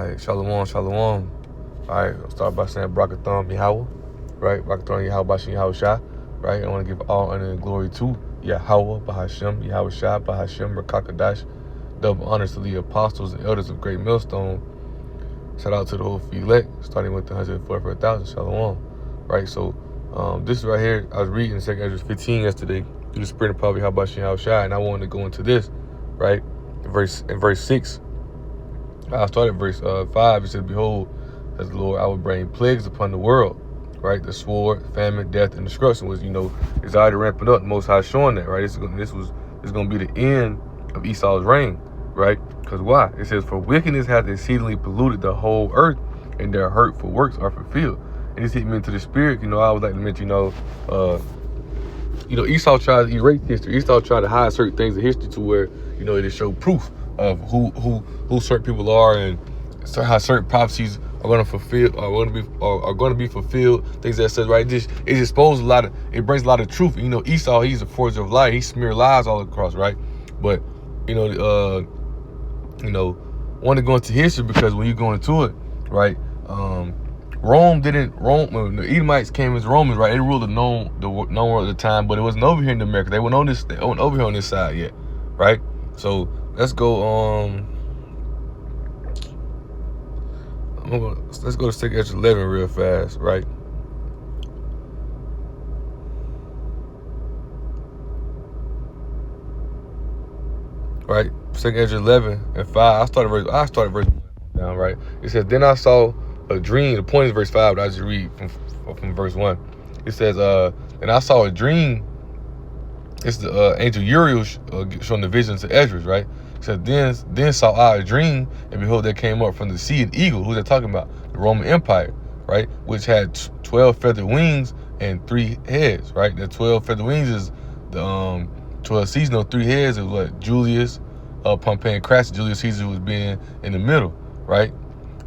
Alright, Shalom, Shalom. Alright, I'll start by saying Brakathon Yahweh, right? Brakathon Yahweh Bashin Yahweh Shah, right? I want to give all honor and glory to Yahweh, Bahashem, Yahweh Shah, Bahashem, Rakakadash. Double honors to the apostles and elders of Great Millstone. Shout out to the whole elect, starting with the 144,000, Shalom, right? So, this right here, I was reading 2 Ezra 15 yesterday, through the spirit of Probably Habashin Yahweh Shah, and I wanted to go into this, right? In verse 6. I started verse 5. It says, "Behold, as the Lord, I will bring plagues upon the world," right? The sword, famine, death, and destruction was, it's already ramping up. The Most High showing that, right? This is going to be the end of Esau's reign, right? Because why? It says, "For wickedness hath exceedingly polluted the whole earth, and their hurtful works are fulfilled." And this hit me into the spirit. I would like to mention, Esau tried to erase history. Esau tried to hide certain things in history to where, it show proof of who certain people are, and how certain prophecies are going to be fulfilled. Things that says, right, it exposes it brings a lot of truth. Esau, he's a forger of light. He smeared lies all across, right? But want to go into history, because when you go into it, right, when the Edomites came as Romans, right, they ruled the known world at the time, but it wasn't over here in America. They weren't over here on this side yet, right? So let's go. Let's go to 2 Ezra 11 real fast, right? Right, 2 Ezra 11 and 5. I started verse 1 down, right? It says, "Then I saw a dream." The point is verse 5, but I just read from verse 1. It says, "And I saw a dream." It's the angel Uriel showing the vision to Ezra, right? It says, then saw I a dream, and behold, there came up from the sea an eagle." Who they're talking about? The Roman Empire, right? Which had 12 feathered wings and 3 heads, right? The 12 feathered wings is the 12 seasonal. 3 heads is what? Julius, Pompey, and Crassus. Julius Caesar was being in the middle, right?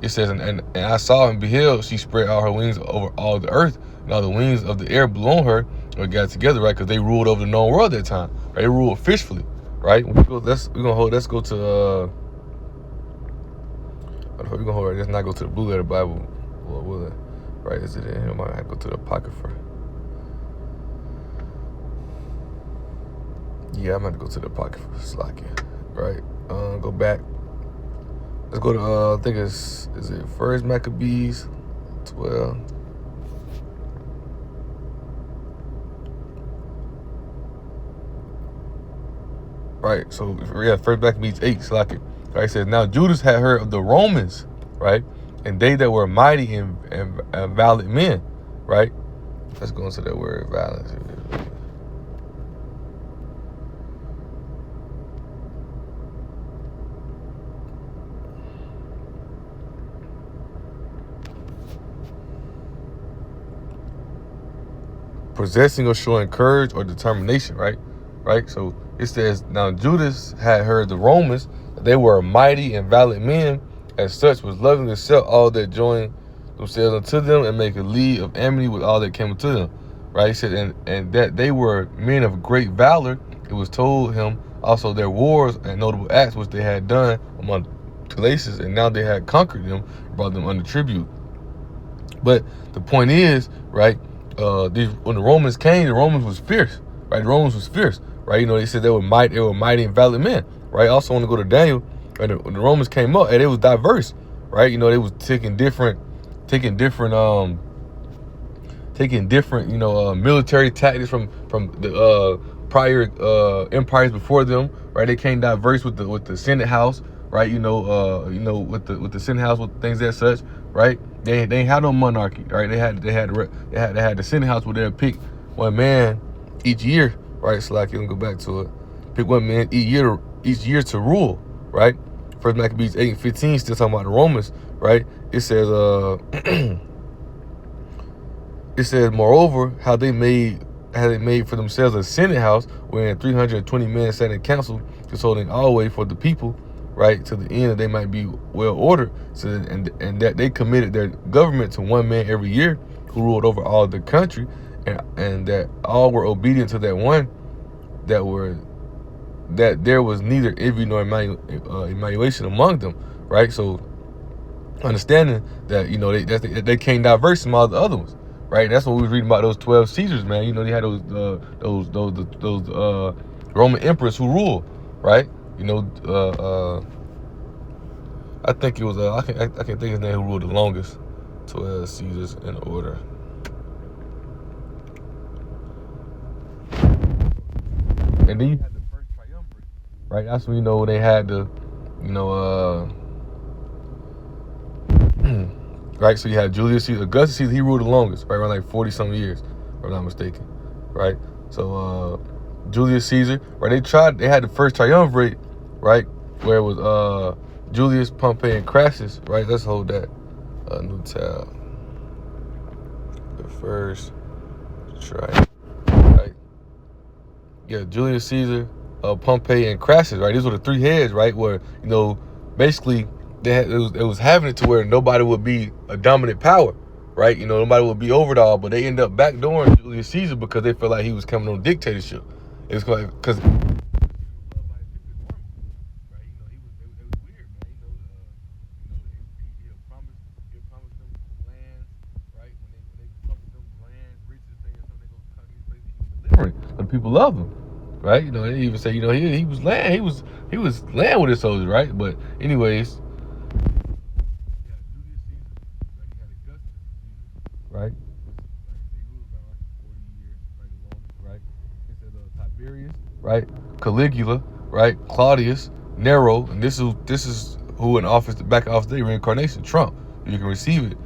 It says, and I saw and beheld, she spread out her wings over all the earth, and all the wings of the air blew on her, or got together, right? Because they ruled over the known world at that time, right? They ruled fishfully, right? Let's go to let's not go to the blue letter Bible, right? Is it in here? I might have to go to the Apocrypha. Yeah, I'm going to go to the Apocrypha. Slacking, right? Go back. Let's go to, I think is it 1 Maccabees 12. Right, so, 1 Maccabees 8, slacking. Right, it says, "Now Judas had heard of the Romans, right? And they that were mighty and valiant men," right? Let's go into that word, violence. Possessing or showing courage or determination, right? Right. So it says, "Now Judas had heard the Romans, they were mighty and valiant men, as such was loving to sell all that joined themselves unto them, and make a league of amity with all that came unto them." Right. He said, and that they were men of great valor. It was told him also their wars and notable acts which they had done among places, and now they had conquered them, brought them under tribute. But the point is, right, when the Romans came, the Romans was fierce, right? The Romans was fierce, right? They said they were mighty and valiant men, right? I also want to go to Daniel, and when the Romans came up, and it was diverse, right? They was taking different, military tactics from the prior empires before them, right? They came diverse with the Senate House, right? With the Senate House, with things that such, right? They ain't had no monarchy, right? They had the Senate House where they'd pick one man each year, right? So like, you can go back to it. Pick one man each year to rule, right? 1 Maccabees 8:15, still talking about the Romans, right? It says, moreover, how they made for themselves a Senate House wherein 320 men sat in council, consulting always for the people, right, to the end that they might be well ordered. So and that they committed their government to one man every year, who ruled over all the country, and that all were obedient to that one, that there was neither envy nor emulation among them, right? So understanding that, you know, they can't diverse from all the other ones, right? That's what we was reading about those 12 Caesars, man. You know, they had those Roman emperors who rule, right? You know, I think it was I can't think his name who ruled the longest. 12 Caesars in order. And then you had the first triumvirate, right? That's when, you know, they had the, you know, right? So you had Julius Caesar, Augustus Caesar. He ruled the longest, right, around like 40-some years, if I'm not mistaken, right? So Julius Caesar, right? They had the first triumvirate, right, where it was Julius, Pompey, and Crassus, right? Let's hold that new tab. The first right? Yeah, Julius Caesar, Pompey, and Crassus, right? These were the three heads, right? Where, you know, basically it was having it to where nobody would be a dominant power, right? You know, nobody would be over it all, but they end up backdooring Julius Caesar because they felt like he was coming on dictatorship. It was because but people love him, right? You know, they even say, you know, he was land with his soldiers, right? But anyways, right? Right? It says Tiberius, right? Caligula, right? Claudius, Nero, and this is who in office, the back office day, reincarnation, Trump. You can receive it.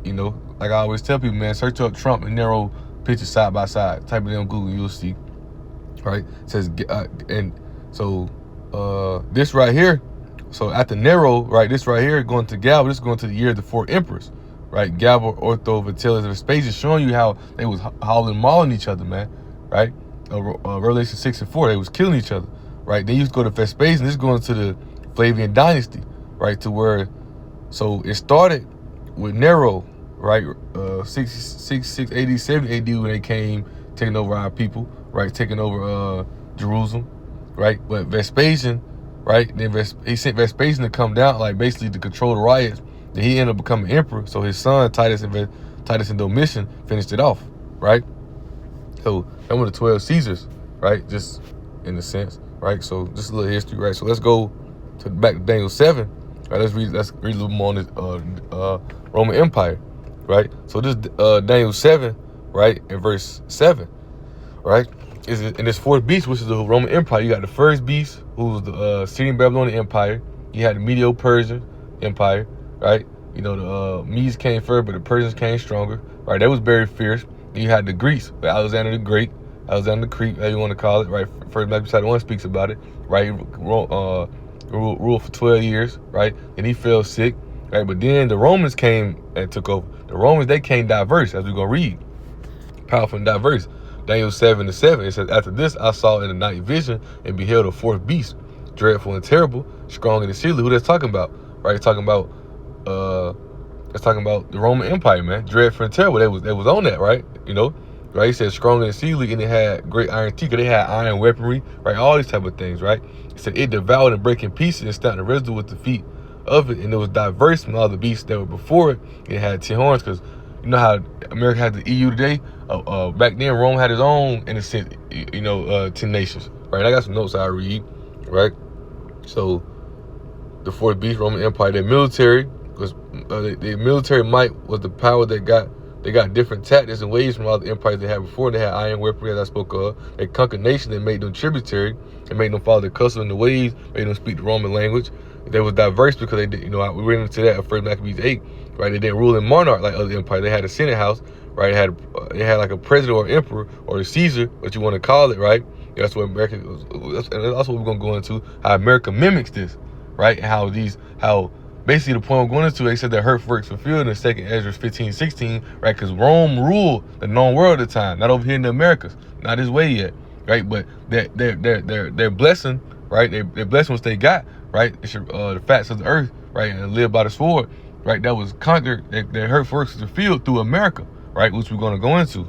You know, like I always tell people, man, search up Trump and Nero pictures side by side. Type it in on Google, you'll see. Right? It says, and so this right here. So after Nero, right? This right here going to Galba. This is going to the year of the four emperors, right? Galba, Ortho, Vitellius, and Vespasian, showing you how they was hauling, mauling each other, man. Right? Revelation 6 and 4, they was killing each other, right? They used to go to Vespasian. This is going to the Flavian dynasty, right? To where, so it started with Nero, right? 66 AD, 70 AD when they came taking over our people, right? Taking over Jerusalem, right? But Vespasian, right? Then he sent Vespasian to come down, like basically to control the riots. Then he ended up becoming emperor. So his son Titus and Domitian finished it off, right? So that were the 12 Caesars, right? Just in a sense, right? So just a little history, right? So let's go back to Daniel 7. Right, let's read a little more on this Roman Empire, right? So this Daniel 7, right, in verse 7, right? Is in this fourth beast, which is the Roman Empire. You got the first beast, who was the Syrian Babylonian Empire. You had the Medo-Persian Empire, right? You know, the Medes came first, but the Persians came stronger, right? They was very fierce. Then you had the Greeks, Alexander the Great, Alexander the Greek, how you want to call it, right? First Matthew chapter 1 speaks about it, right? Ruled for 12 years, right? And he fell sick, right? But then the Romans came and took over. The Romans, they came diverse, as we're going to read. Powerful and diverse. Daniel 7:7, it says, after this I saw in the night vision and beheld a fourth beast, dreadful and terrible, strong and exceedingly. Who that's talking about, right? It's talking about the Roman Empire, man. Dreadful and terrible. They was on that, right? You know, right? He said strong and exceedingly, and it had great iron teeth. They had iron weaponry, right? All these type of things, right? It said it devoured and break in pieces and stamped the residue with the feet of it, and it was diverse from all the beasts that were before it. It had 10 horns, because you know how America had the EU today. Back then, Rome had its own, in a sense, 10 nations, right? I got some notes I read, right? So the fourth beast, Roman Empire, their military was their military might was the power that they got different tactics and ways from all the empires they had before. They had iron weaponry, as I spoke of. They conquered nations and made them tributary and made them follow their customs and the ways, made them speak the Roman language. They was diverse because they did, we went into that at 1 Maccabees 8, right? They didn't rule in monarch like other empires. They had a Senate house, right? They had like a president or emperor or a Caesar, what you want to call it, right? That's what America, and that's what we're going to go into, how America mimics this, right? How basically the point I'm going into, they said that her works fulfilled in the second Ezra 15:16, right? Because Rome ruled the known world at the time, not over here in the Americas, not this way yet, right? But their blessing, right? Their blessing what they got, right? It's the facts of the earth, right? And live by the sword, right? That was conquered. Their hurt works was fulfilled through America, right? Which we're going to go into,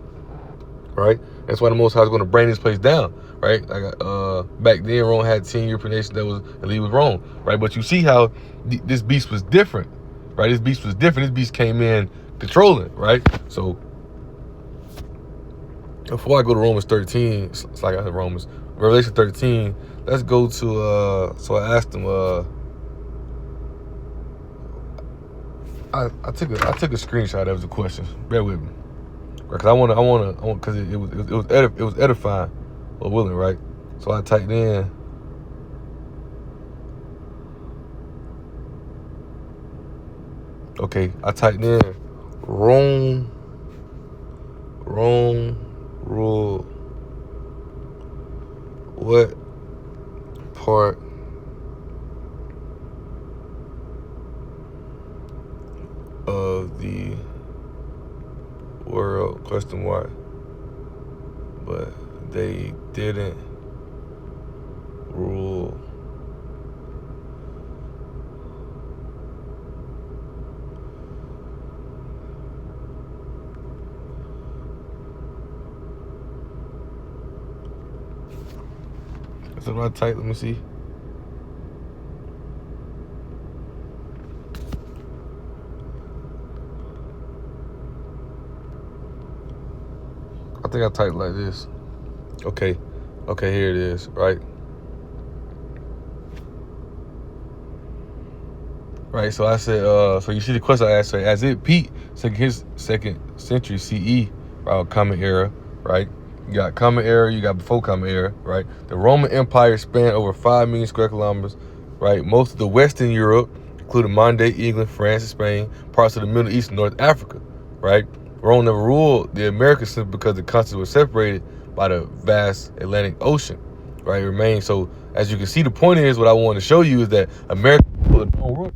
right? That's why the Most High is going to bring this place down, right? Like back then, Rome had 10 European nations that was in league with Rome, right? But you see how this beast was different, right? This beast was different. This beast came in controlling, right? So before I go to Romans 13, it's like I said Romans, Revelation 13, let's go to, so I asked him, I took a screenshot. That was the question. Bear with me, because I want, because it was edifying or willing, right? So I typed in, Rome rule. What part of the world, ? But they didn't rule. So what I type, let me see. I think I typed like this. Okay, here it is, right? Right, so I said, so you see the question I asked, as it peaked, second century CE, right, Common Era, right? You got Common Era, you got before Common Era, right? The Roman Empire spanned over 5 million square kilometers, right? Most of the Western Europe, including modern-day England, France, and Spain, parts of the Middle East and North Africa, right? Rome never ruled the Americas simply because the continents were separated by the vast Atlantic Ocean, right? It remained. So as you can see, the point is, what I want to show you is that America ruled the known world.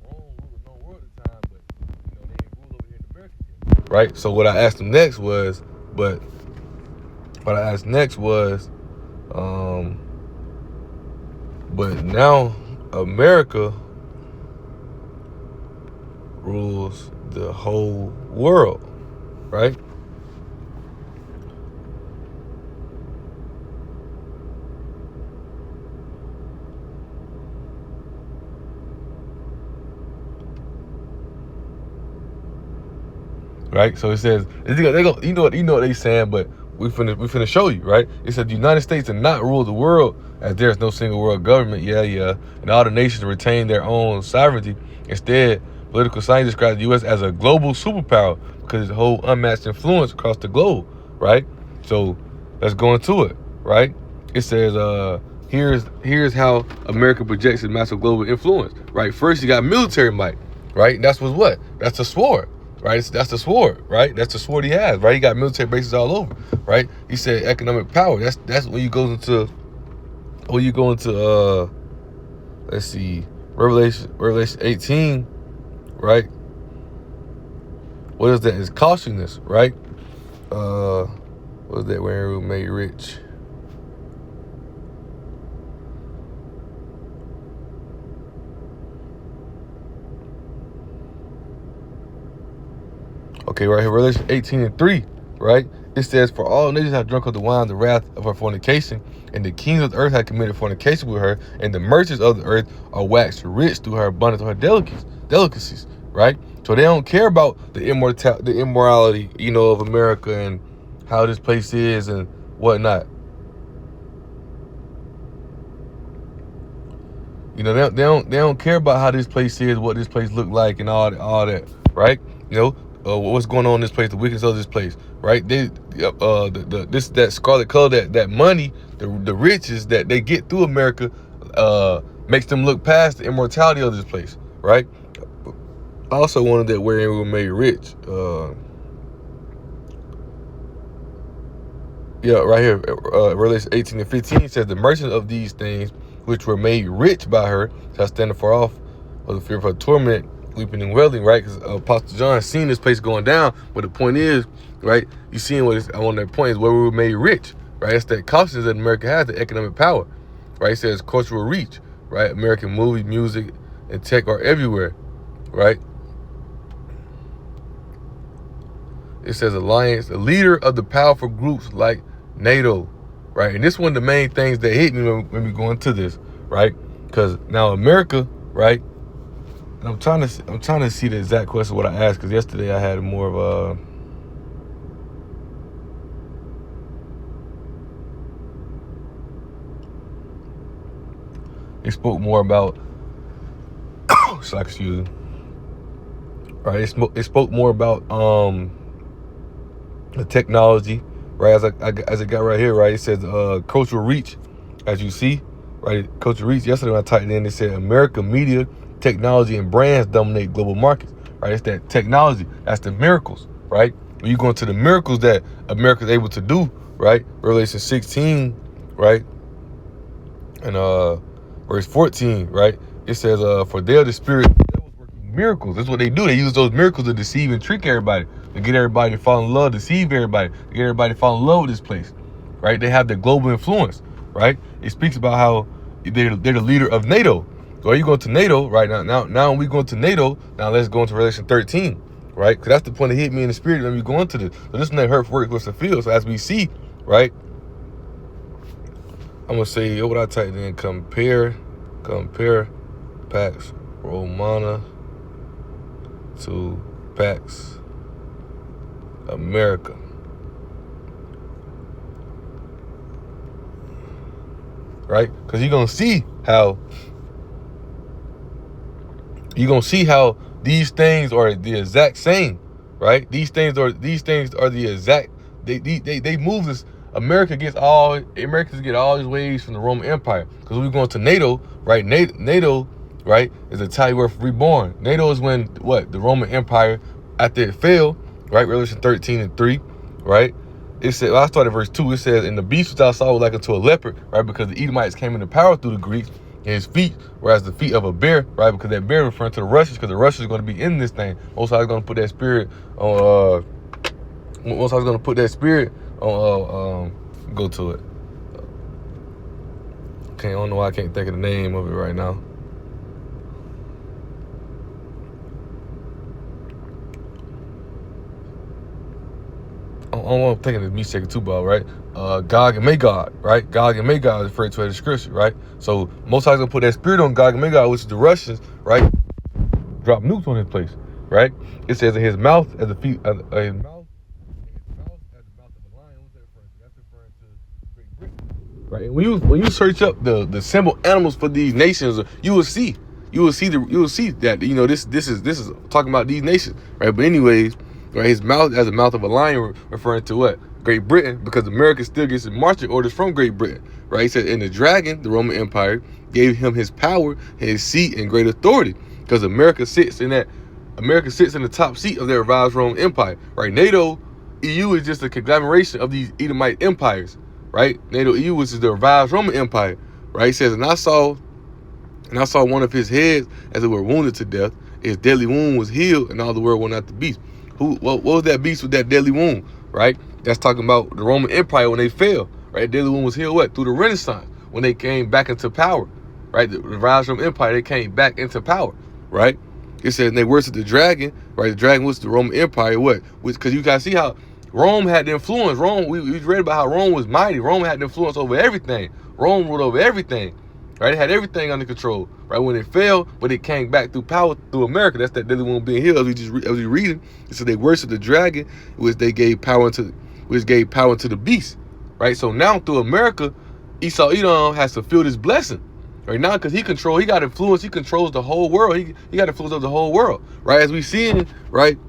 Rome ruled the known world at the time, but they ain't ruled over here in America yet, right? So what I asked him next was, but now America rules the whole world, right? Right, so it says they go. You know what they saying, but we finna show you, right? It said the United States did not rule the world, as there is no single world government. Yeah, and all the nations retain their own sovereignty. Instead, political science describes the U.S. as a global superpower because of its whole unmatched influence across the globe, right? So let's go into it, right? It says, here's how America projects its massive global influence, right? First, you got military might, right? And that's what? That's a sword. Right, that's the sword, right? That's the sword he has, right? He got military bases all over, right? He said economic power. That's when you go into let's see, Revelation 18, right? What is that? It's cautiousness, right? What is that? Where we made rich. Okay, right here, Revelation 18:3, right? It says, for all nations have drunk of the wine of the wrath of her fornication, and the kings of the earth have committed fornication with her, and the merchants of the earth are waxed rich through her abundance of her delicacies, right? So they don't care about the immorality, of America and how this place is and whatnot. They don't care about how this place is, what this place look like, and all that, right? What's going on in this place, the wickedness of this place, right? They that scarlet color, that money, the riches that they get through America, makes them look past the immortality of this place, right? I also wanted that wherein we were made rich. Right here, Revelation 18:15 says, the merchants of these things which were made rich by her shall stand afar off of the fear of her torment, weeping and wailing, right? Because Apostle John seen this place going down. But the point is, right, you seeing what is on that point is where we were made rich, right? It's that cautiousness that America has, the economic power, right? It says cultural reach, right? American movie, music, and tech are everywhere, right? It says alliance, the leader of the powerful groups like NATO, right? And this is one of the main things that hit me when we go into this, right? Because now America, right, And I'm trying to see the exact question what I asked, because yesterday I had more of a. They spoke more about. Excuse me. Right, it spoke more about the technology, right? As it got right here, right? It says cultural reach, as you see, right? Cultural reach. Yesterday when I typed in, it said America media, technology, and brands dominate global markets, right? It's that technology. That's the miracles, right? When you go into the miracles that America's able to do, right? Revelation 16, right? And verse 14, right? It says, for they are the spirit that was working miracles. That's what they do. They use those miracles to deceive and trick everybody, to get everybody to fall in love, deceive everybody, to get everybody to fall in love with this place, right? They have the global influence, right? It speaks about how they're the leader of NATO. So are you going to NATO right now? Now when we go to NATO, now let's go into Revelation 13, right? Because that's the point that hit me in the spirit when we go into this. So this is not hurt work was fulfilled. So as we see, right? I'm gonna say what I typed in: compare Pax Romana to Pax America. Right? Because you're gonna see how these things are the exact same, right? These things are the exact. They move this. Americans get all these waves from the Roman Empire, because we're going to NATO, right? NATO, right, is a tie word for reborn. NATO is when the Roman Empire, after it fell, right? Revelation 13:3, right? It said, I started verse 2. It says, and the beast which I saw was like unto a leopard, right? Because the Edomites came into power through the Greeks, and his feet were as the feet of a bear, right? Because that bear referring to the Russians, because the Russians are going to be in this thing. Most High is going to put that spirit on. Most High is going to put that spirit on. Go to it. Okay, I don't know why I can't think of the name of it right now. I'm thinking of me second too, Bob, right? Gog and Magog, right? Gog and Magog is referred to as the scripture, right? So Most High is gonna put that spirit on Gog and Magog, which is the Russians, right? Drop nukes on his place, right? It says in his mouth as the feet, his mouth as the mouth of a lion. What's that referring to? That's referring to Great Britain, right? And when you search up the symbol animals for these nations, you will see that this is talking about these nations, right? But anyways. Right, his mouth as the mouth of a lion, referring to what? Great Britain, because America still gets his marching orders from Great Britain. Right? He said, and the dragon, the Roman Empire, gave him his power, his seat, and great authority. Because America sits in the top seat of their revised Roman Empire. Right? NATO, EU is just a conglomeration of these Edomite empires. Right? NATO, EU, which is the revised Roman Empire. Right? He says, and I saw one of his heads as it were wounded to death. His deadly wound was healed, and all the world went out the beast. What was that beast with that deadly wound, right? That's talking about the Roman Empire when they fell, right? Deadly wound was healed through the Renaissance, when they came back into power, right? The revised Roman Empire, they came back into power, right? It says they worshiped the dragon, right? The dragon was the Roman Empire, because you guys see how Rome had the influence. Rome, we read about how Rome was mighty. Rome had the influence over everything. Rome ruled over everything. Right, it had everything under control. Right, when it fell, but it came back through power through America. That's that deadly wound being healed. As we reading, it said they worshiped the dragon, which gave power to the beast. Right, so now through America, Esau Edom has to feel this blessing. Right now, because he got influence. He controls the whole world. He got influence of the whole world. Right, as we see, right,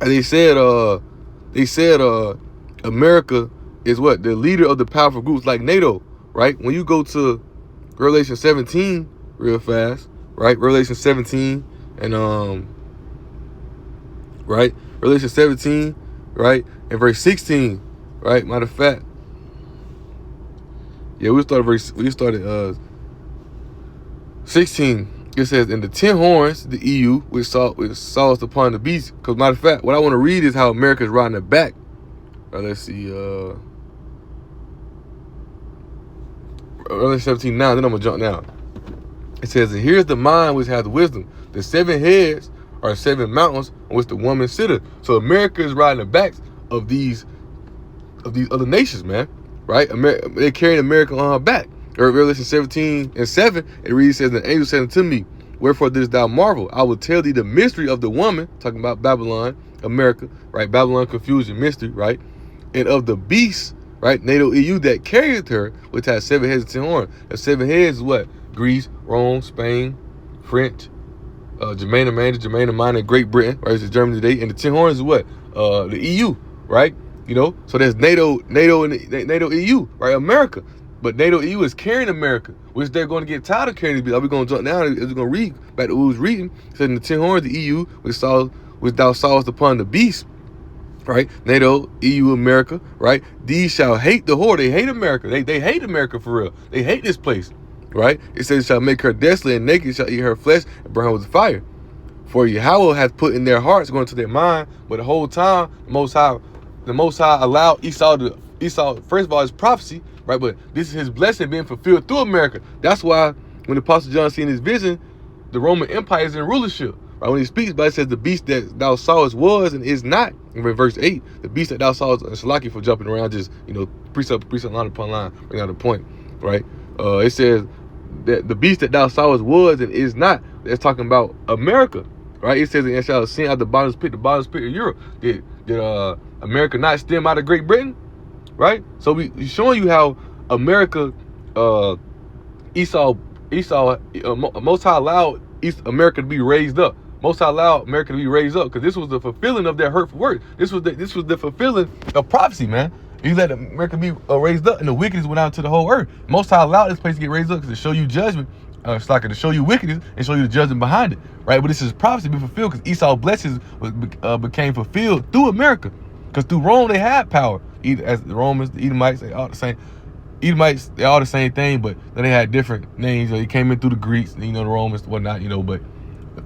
and they said America is what the leader of the powerful groups like NATO. Right, when you go to Revelation 17 real fast, right? Revelation 17 and right? Revelation 17, right? And verse 16, right? Matter of fact, yeah, we started 16. It says, in the 10 horns, the EU, which saw us upon the beast. Because matter of fact, what I want to read is how America's riding it back. Right, let's see, Revelation 17 now, then I'm going to jump down. It says, and here's the mind which has wisdom. The 7 heads are 7 mountains on which the woman sitteth. So America is riding the backs of these other nations, man. Right? They're carrying America on her back. Revelation 17:7, it reads, says, the angel said unto me, Wherefore didst thou marvel? I will tell thee the mystery of the woman, talking about Babylon, America, right? Babylon, confusion, mystery, right? And of the beast, right? NATO EU that carried her, which has 7 heads and 10 horns. The 7 heads is what? Greece, Rome, Spain, French, Germania Major, Germania Minor, Great Britain, right? It's Germany today. And the 10 horns is what? The EU, right? You know, so there's NATO and NATO EU, right? America. But NATO EU is carrying America, which they're going to get tired of carrying these people. We're going to jump down as we're going to read back to what we was reading. It said in the 10 horns, the EU, which thou sawest upon the beast, right? NATO, EU, America, right? These shall hate the whore. They hate America. They hate America for real. They hate this place, right? It says, shall make her desolate, and naked shall eat her flesh and burn her with fire. For Yahweh hath put in their hearts, going to their mind, but the whole time, the Most High allowed Esau, first of all, his prophecy, right? But this is his blessing being fulfilled through America. That's why when the Apostle John seen his vision, the Roman Empire is in rulership. Right? When he speaks, but it says the beast that thou sawest was and is not. In verse 8, the beast that thou sawest, Shalaki for jumping around, just, precept, line upon line, bring out the point, right? It says that the beast that thou sawest was and is not. That's talking about America, right? It says, and shall send out the bottomless pit of Europe. Did America not stem out of Great Britain, right? So we showing you how America, Esau, Most High allowed America to be raised up. Most High allowed America to be raised up because this was the fulfilling of their hurtful words. This was the fulfilling of prophecy, man. He let America be raised up, and the wickedness went out to the whole earth. Most High allowed this place to get raised up because to show you judgment, to show you wickedness and show you the judgment behind it, right? But this is prophecy be fulfilled because Esau's blessings became fulfilled through America. Because through Rome they had power. As the Romans, the Edomites, they all the same. Edomites, they all the same thing, but then they had different names. They came in through the Greeks, the Romans, whatnot, but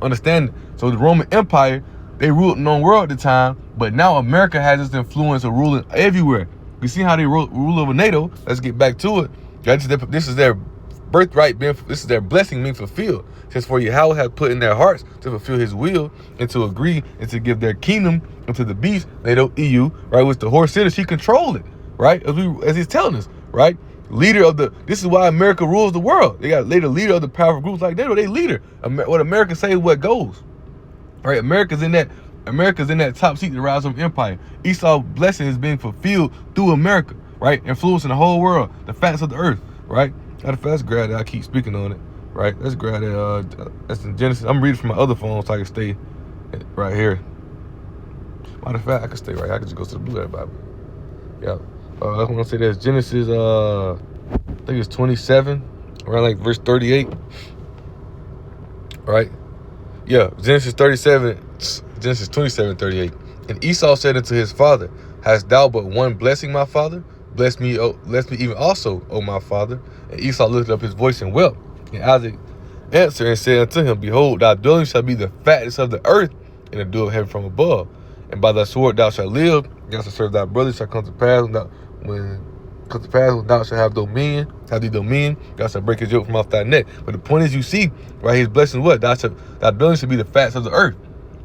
understand. So the Roman Empire, they ruled the known world at the time, but now America has this influence of ruling everywhere. You see how they rule over NATO. Let's get back to it. This is their birthright, this is their blessing being fulfilled. Since for Yahweh has put in their hearts to fulfill his will and to agree and to give their kingdom unto the beast, NATO, EU, right, which the whore sitter, she controlled it, right? As he's telling us, right? This is why America rules the world. They got the leader of the powerful groups like NATO. They leader. What America say is what goes, right? America's in that top seat to rise from empire. Esau's blessing is being fulfilled through America, right? Influencing the whole world, the facts of the earth, right? Let's grab that. I keep speaking on it, right? Let's grab that. That's in Genesis. I'm reading from my other phone so I can stay right here. Matter of fact, I can stay right here. I can just go to the Blue Letter Bible. Yeah. I want to say that's Genesis, I think it's 27, around like verse 38. Right? Yeah, Genesis 27, 38. And Esau said unto his father, hast thou but one blessing, my father? Bless me even also, O my father. And Esau lifted up his voice and wept. And Isaac answered and said unto him, behold, thy dwelling shall be the fatness of the earth, and the dew of heaven from above. And by thy sword thou shalt live. Thou shalt serve thy brother. Shall come to pass when thou shalt have the dominion, thou shalt break his yoke from off thy neck. But the point is, you see, right, his blessing what? Thy dwelling should be the fats of the earth,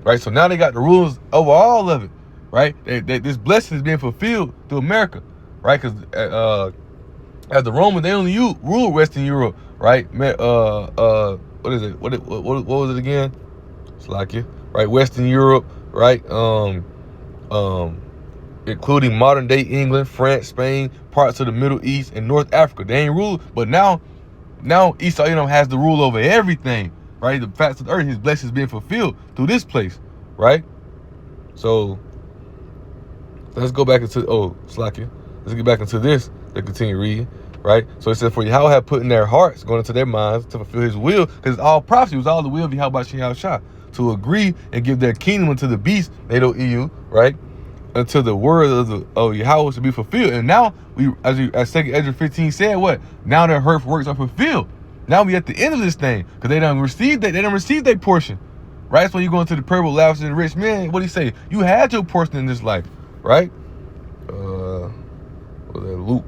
right? So now they got the rules over all of it, right? This blessing is being fulfilled through America, right? Because as the Romans, they only rule Western Europe, right? What is it? What was it again? Slovakia, right? Western Europe, right? Including modern day England, France, Spain, parts of the Middle East, and North Africa. They ain't ruled, but now Esau has the rule over everything, right? The facts of the earth, his blessings being fulfilled through this place, right? So let's go back into Slovakia. Let's get back into this to continue reading, right? So it says, for Yahweh had put in their hearts, going into their minds, to fulfill his will, because it's all prophecy, it was all the will of Yahweh Shah, to agree and give their kingdom unto the beast, NATO, EU, right? Until the word of Yahweh should be fulfilled. And now as 2nd Ezra 15 said, what? Now their hurtful works are fulfilled. Now we at the end of this thing, because they don't receive their portion. Right? That's when you go into the parable of Lazarus and the rich man. What do he say? You had your portion in this life, right? What was that? Luke.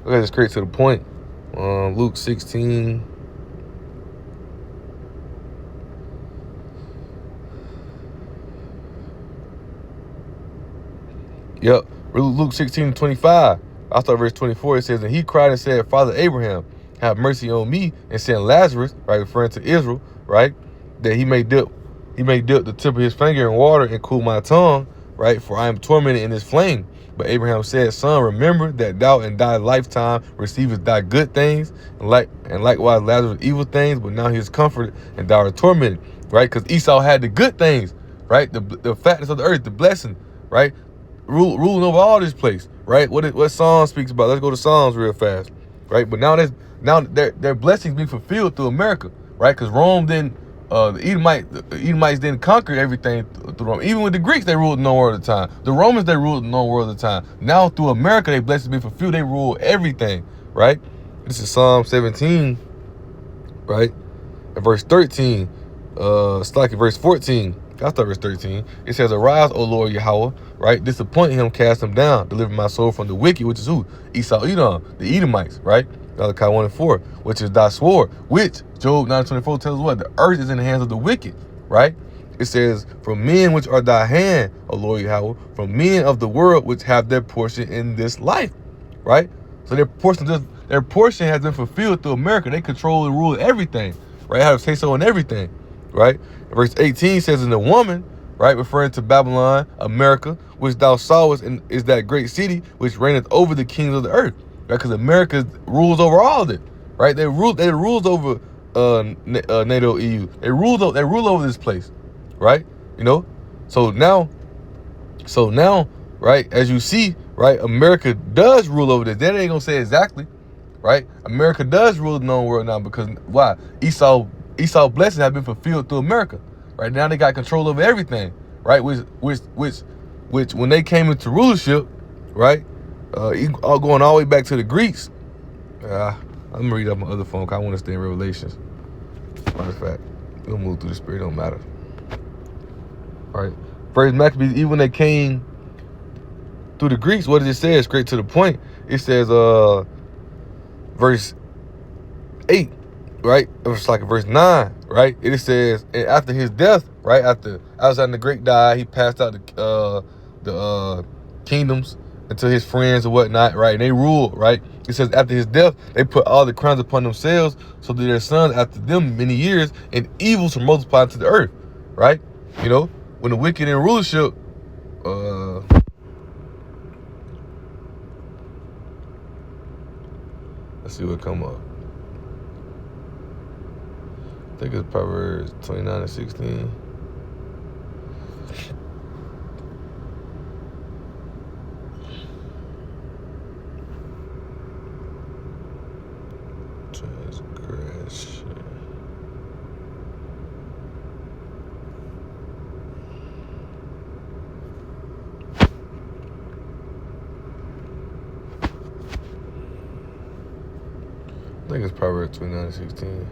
Okay, just straight to the point. Luke 16. Yep, Luke 16:25. I start verse 24. It says, and he cried and said, Father Abraham, have mercy on me, and send Lazarus, right, referring to Israel, right, that he may dip the tip of his finger in water and cool my tongue, right, for I am tormented in this flame. But Abraham said, Son, remember that thou in thy lifetime receivest thy good things, and likewise Lazarus evil things, but now he is comforted and thou art tormented, right? Because Esau had the good things, right? The fatness of the earth, the blessing, right? Ruling over all this place, right? What Psalm speaks about? Let's go to Psalms real fast, right? But now their blessings being fulfilled through America, right? Because Rome didn't, the Edomites didn't conquer everything through Rome. Even with the Greeks, they ruled no world at the time. The Romans, they ruled no world at the time. Now through America, they blessings being fulfilled. They rule everything, right? This is Psalm 17, right? And verse 13, it's like verse 14. I start verse 13. It says, arise, O Lord Yahweh, right? Disappoint him, cast him down, deliver my soul from the wicked, which is who? Esau, Edom, the Edomites, right? Malachi 1 and 4, which is thy sword, which Job 9:24 tells us what? The earth is in the hands of the wicked, right? It says, from men which are thy hand, O Lord Yahweh, from men of the world which have their portion in this life, right? So their portion has been fulfilled through America. They control and rule everything, right? Have say so in everything, right? Verse 18 says, in the woman, right, referring to Babylon, America, which thou sawest, and is that great city which reigneth over the kings of the earth, right? Because America rules over all of it, right? They rules over NATO, EU. They rule over this place, right? You know, so now, right, as you see, right, America does rule over this. They ain't gonna say exactly, right? America does rule the known world now, because why? Esau blessings have been fulfilled through America. Right now they got control over everything, right? Which when they came into rulership, right? All going all the way back to the Greeks. I'm gonna read up my other phone because I want to stay in Revelations. Matter of fact, we'll move through the spirit, don't matter. All right. First Maccabees, even when they came through the Greeks, what does it say? Straight to the point. It says, verse 8. Right, it was like verse 9, right? It says, and after his death, right, after Alexander the Great died, he passed out the kingdoms unto his friends and whatnot, right? And they ruled, right? It says after his death, they put all the crowns upon themselves, so that their sons after them many years, and evils were multiplied to the earth, right? You know, when the wicked in rulership, let's see what come up. I think it's Proverbs 29 and 16. Transgression. I think it's Proverbs 29 and 16.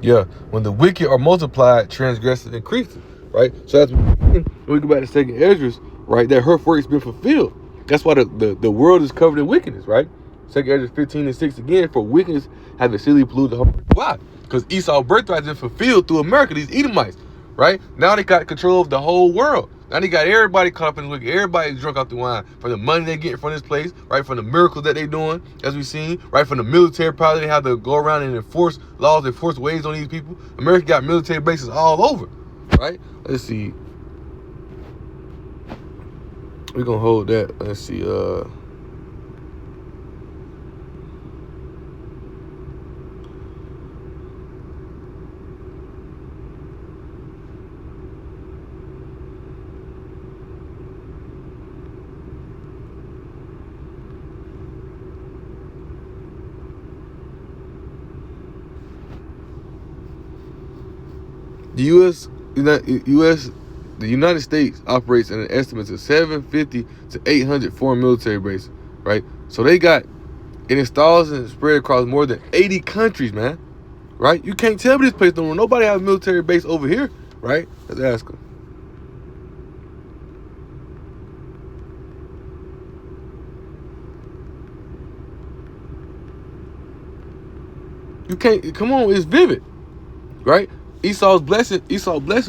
Yeah, when the wicked are multiplied, transgression increases, right? So as we go back to second Esdras, right, that her work's been fulfilled. That's why the world is covered in wickedness, right? Second Esdras 15 and 6 again, for wickedness have exceedingly polluted the whole earth. Why? Because Esau's birthright has been fulfilled through America, these Edomites, right? Now they got control of the whole world. Now they got everybody caught up in the wicked. Everybody's drunk off the wine from the money they get from this place, right? From the miracles that they doing, as we've seen, right? From the military power they have to go around and enforce laws, enforce ways on these people. America got military bases all over, right? Let's see. We're gonna hold that. Let's see. The United States operates in an estimate of 750 to 800 foreign military bases, right? So they got it installs and spread across more than 80 countries, man, right? You can't tell me this place don't. Nobody has a military base over here, right? Let's ask them. You can't. Come on, it's vivid, right? Esau's blessing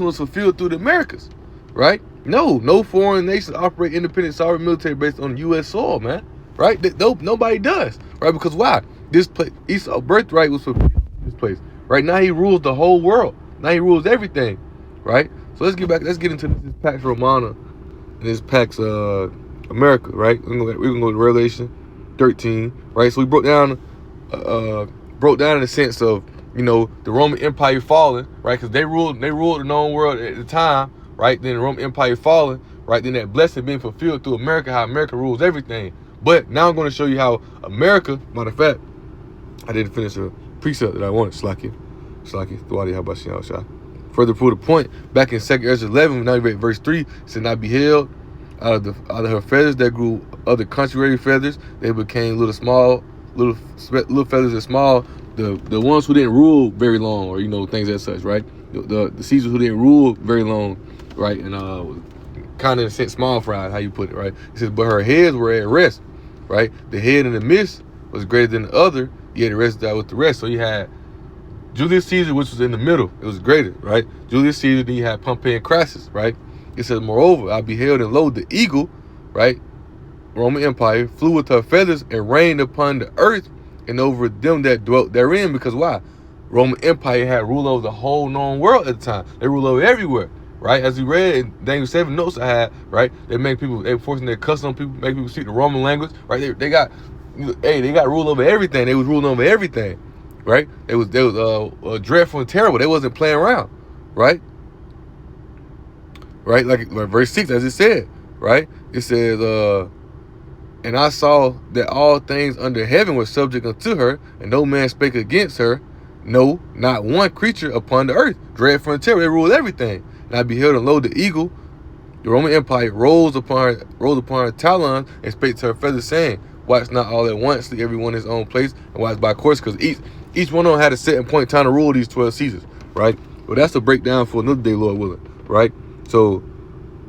was fulfilled through the Americas, right? No foreign nations operate independent sovereign military based on U.S. soil, man. Right? Nobody does. Right? Because why? This place, Esau's birthright was fulfilled in this place. Right? Now he rules the whole world. Now he rules everything. Right? So let's get back. Let's get into this Pax Romana and this Pax America. Right? We're gonna go to Revelation 13. Right? So we broke down in the sense of, you know, the Roman Empire falling, right? Because they ruled the known world at the time, right? Then the Roman Empire falling, right? Then that blessing being fulfilled through America, how America rules everything. But now I'm going to show you how America, matter of fact, I didn't finish a precept that I wanted. Slacky, Thwadi, how about you, Shah? Further prove the point, back in 2nd Ezra 11, now you read verse 3, it said, "Not beheld out of her feathers that grew other contrary feathers, they became little feathers and small." The ones who didn't rule very long, or, you know, things as such, right? The Caesars who didn't rule very long, right? And kind of in a sense small fries, how you put it, right? It says, "But her heads were at rest," right? The head in the midst was greater than the other, yet the rest died with the rest. So you had Julius Caesar, which was in the middle, it was greater, right? Julius Caesar, then you had Pompey and Crassus, right? It says, "Moreover, I beheld and lo, the eagle," right? Roman Empire, "flew with her feathers and reigned upon the earth and over them that dwelt therein." Because why? Roman Empire had rule over the whole known world at the time. They rule over everywhere, right? As we read in Daniel 7 notes I had, right? They were forcing their custom people, make people speak the Roman language, right? They got rule over everything. They was ruling over everything, right? They was dreadful and terrible. They wasn't playing around, right? Right? Like verse 6, as it said, right? It says, "And I saw that all things under heaven were subject unto her, and no man spake against her, no, not one creature upon the earth. Dreadful and terrible, they ruled everything. And I beheld, and lo, the eagle, the Roman Empire, rose upon her talons, and spake to her feathers, saying, Watch not all at once, leave every one in his own place, and watch by course," because each one of them had a certain point in time to rule these 12 Caesars, right? Well, that's a breakdown for another day, Lord willing, right? So,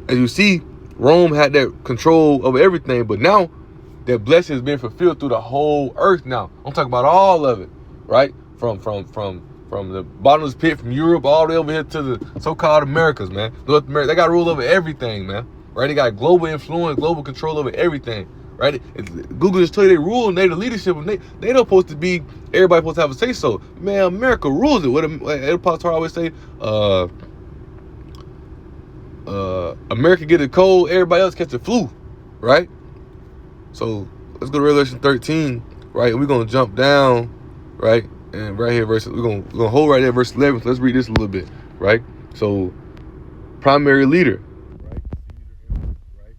as you see, Rome had that control over everything, but now that blessing has been fulfilled through the whole earth now. I'm talking about all of it, right? From the bottomless pit, from Europe all the way over here to the so-called Americas, man. North America, they got rule over everything, man. Right? They got global influence, global control over everything, right? Google just told you they rule and they the leadership. And they don't supposed to be, everybody supposed to have a say so. Man, America rules it. What Apostle always say, America get a cold, everybody else catch the flu, right? So let's go to Revelation 13, right? We're gonna jump down, right? And right here, we're gonna hold right there, verse 11. So let's read this a little bit, right? So, primary leader, right? Right?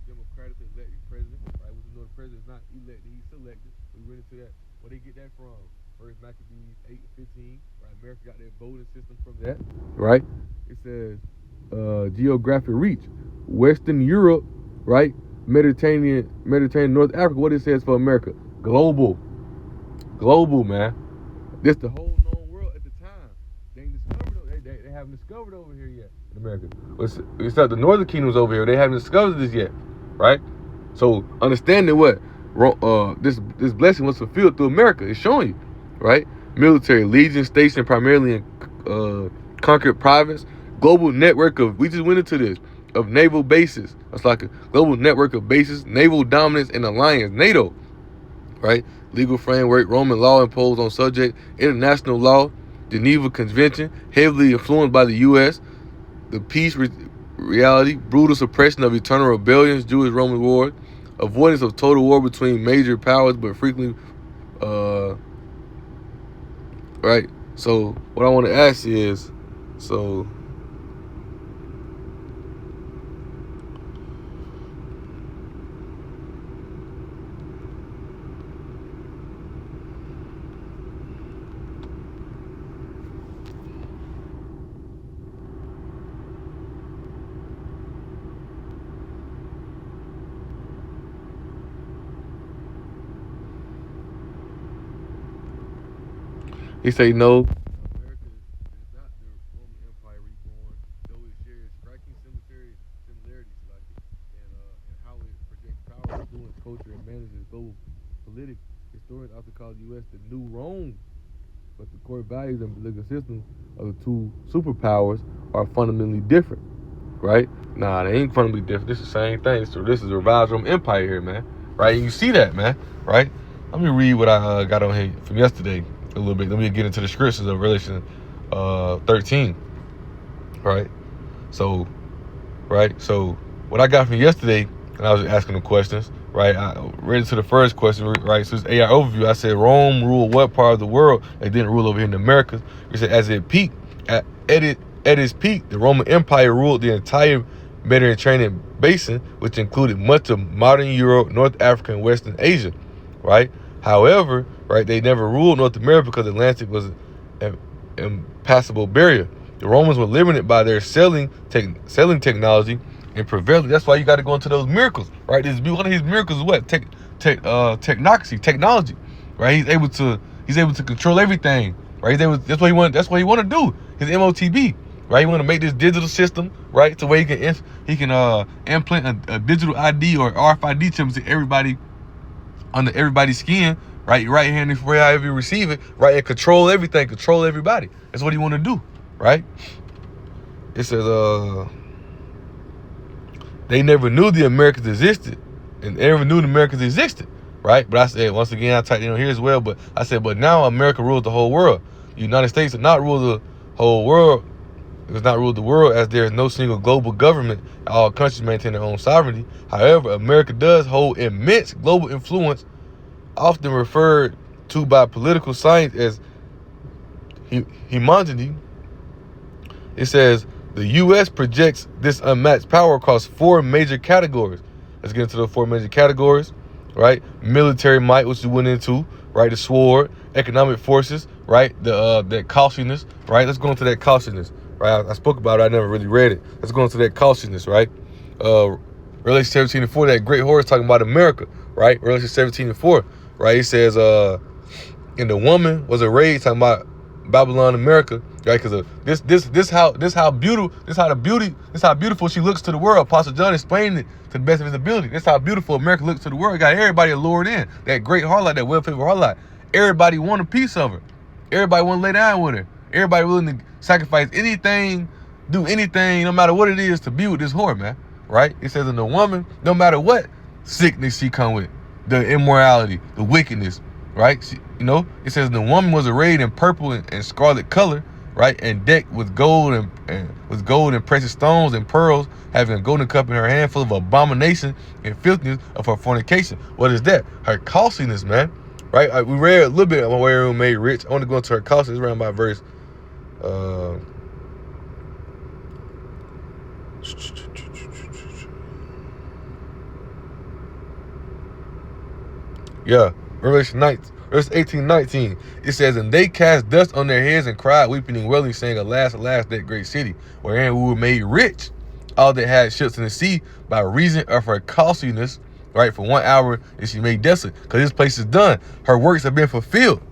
Democratically elected president, right? We know the president's not elected, he's selected. We went into that. Where they get that from? First Maccabees 8:15, right? America got their voting system from that, right? It says geographic reach, Western Europe, right? Mediterranean, North Africa. What it says for America? Global, man. This the whole known world at the time. They ain't discovered. They haven't discovered over here yet in America. Except the northern kingdoms over here, they haven't discovered this yet, right? So understanding what this blessing was fulfilled through America is showing you, right? Military legion stationed primarily in conquered province. Global network of, we just went into this, of naval bases. It's like a global network of bases, naval dominance and alliance, NATO, right? Legal framework, Roman law imposed on subject, international law, Geneva Convention, heavily influenced by the U.S., the peace reality, brutal suppression of eternal rebellions, Jewish Roman war, avoidance of total war between major powers, but frequently, right? So what I want to ask you is, so he say no. America is not the Roman Empire reborn, though it shares striking similarities like it, and how it projects power, influence, culture, and manages global politics. Historians often call the U.S. the new Rome, but the core values and political systems of the two superpowers are fundamentally different. right? Nah, they ain't fundamentally different. This is the same thing. So this is a revised Roman Empire here, man, right? And you see that, man, right? Let me read what I got on here from yesterday a little bit. Let me get into the scriptures of Revelation 13, right? So, So what I got from yesterday, and I was asking them questions, right? I read into the first question, right? So it's AI overview. I said Rome ruled what part of the world? They didn't rule over here in the Americas. We said as it peaked, at its peak, the Roman Empire ruled the entire Mediterranean basin, which included much of modern Europe, North Africa, and Western Asia, right? However, right, they never ruled North America because the Atlantic was an impassable barrier. The Romans were limited by their selling technology and prevailing. That's why you got to go into those miracles, right? One of his miracles is what? Technology, right? He's able to control everything, right? That's what he want to do. His MOTB, right? He want to make this digital system, right? So where he can implant a digital ID or RFID chip to everybody under everybody's skin, right? Your right hand, however you receive it, right? And control everything, control everybody. That's what he want to do, right? It says, they never knew the Americans existed, and they never knew the Americans existed, right? But I said, once again, I typed here as well, but I said, but now America rules the whole world. The United States does not rule the whole world. It does not rule the world, as there is no single global government. All countries maintain their own sovereignty. However, America does hold immense global influence, often referred to by political science as hegemony. It says the U.S. projects this unmatched power across four major categories. Let's get into the four major categories, right? Military might, which we went into, right? The sword, economic forces, right? That costliness, right? Let's go into that costliness, right? I spoke about it. I never really read it. Let's go into that costliness, right? Revelation 17:4, that great horse talking about America, right? Revelation 17:4, right? He says, and the woman was arrayed, talking about Babylon, America, right? Because this how beautiful she looks to the world. Apostle John explained it to the best of his ability. That's how beautiful America looks to the world. Got everybody lured in. That great harlot, that well-favored harlot. Everybody want a piece of her. Everybody want to lay down with her. Everybody willing to sacrifice anything, do anything, no matter what it is, to be with this whore, man. Right? It says in the woman, no matter what sickness she come with, the immorality, the wickedness, right? It says the woman was arrayed in purple and scarlet color, right, and decked with gold and precious stones and pearls, having a golden cup in her hand full of abomination and filthiness of her fornication. What is that? Her costliness, man. Right? We read a little bit about where it made rich. I want to go into her costliness around by verse. Revelation 19, verse 18-19. It says, and they cast dust on their heads and cried, weeping and wailing, saying, alas, alas, that great city, wherein we were made rich, all that had ships in the sea, by reason of her costliness, right? For 1 hour is she made desolate, because this place is done. Her works have been fulfilled,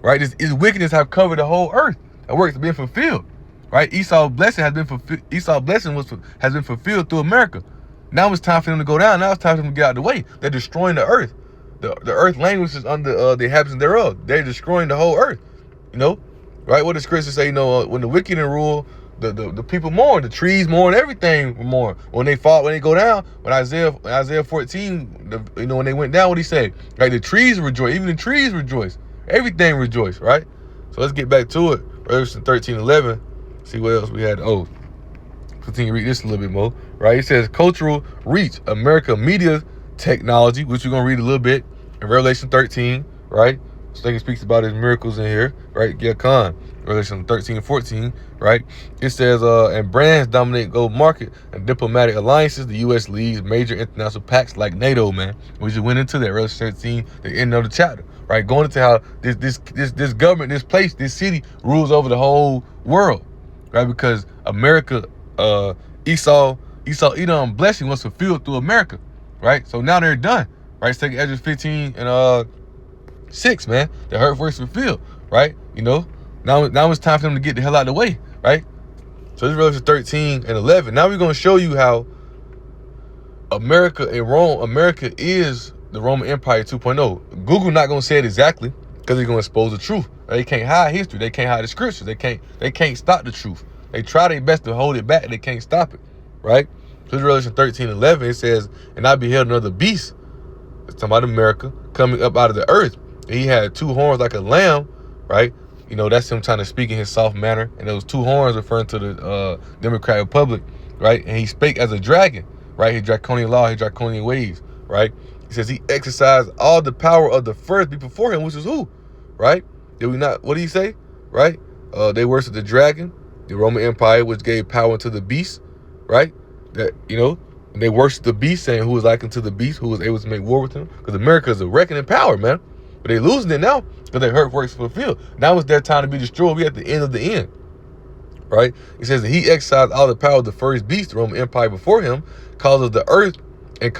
right? His wickedness have covered the whole earth. Her works have been fulfilled, right? Esau's blessing has been fulfilled. Esau's blessing has been fulfilled through America. Now it's time for them to go down. Now it's time for them to get out of the way. They're destroying the earth. The earth language is under the inhabitants thereof. They're destroying the whole earth, right? What does Scripture say? When the wicked rule, the people mourn, the trees mourn, everything mourn. When they go down, when Isaiah 14, when they went down, what he say? Right, the trees rejoice, even the trees rejoice, everything rejoice, right? So let's get back to it. Revelation 13:11. See what else we had. Oh, continue to read this a little bit more, right? It says cultural reach, America media technology, which we're gonna read a little bit in Revelation 13, right? So he speaks about his miracles in here, right? Revelation 13:14, right? It says, and brands dominate global market and diplomatic alliances. The U.S. leads major international pacts like NATO, man. We just went into that, Revelation 13, the end of the chapter, right? Going into how this government, this place, this city rules over the whole world, right? Because America, Esau, Edom blessing was fulfilled through America. Right, so now they're done. Right, it's taking Ezra 15 and 6, man. The hurt works fulfilled. Right, now it's time for them to get the hell out of the way. Right, so this is Revelation 13:11. Now we're gonna show you how America is the Roman Empire 2.0. Google not gonna say it exactly because they're gonna expose the truth. They can't hide history. They can't hide the scriptures. They can't stop the truth. They try their best to hold it back. They can't stop it. right? So this Revelation 13:11, it says, and I beheld another beast, it's talking about America, coming up out of the earth. And he had two horns like a lamb, right? You know, that's him trying to speak in his soft manner. And those two horns referring to the Democratic Republic, right? And he spake as a dragon, right? His draconian law, his draconian ways, right? He says he exercised all the power of the first beast before him, which is who, right? Did we not, what do you say, right? They worship the dragon, the Roman Empire, which gave power to the beast, right? That, you know, and they worship the beast, saying who was likened to the beast, who was able to make war with him. Because America is a reckoning power, man. But they losing it now because their hurt works fulfilled. Now it's their time to be destroyed. We at the end of the end, right? He says that he exercised all the power of the first beast, the Roman Empire before him, causes the earth and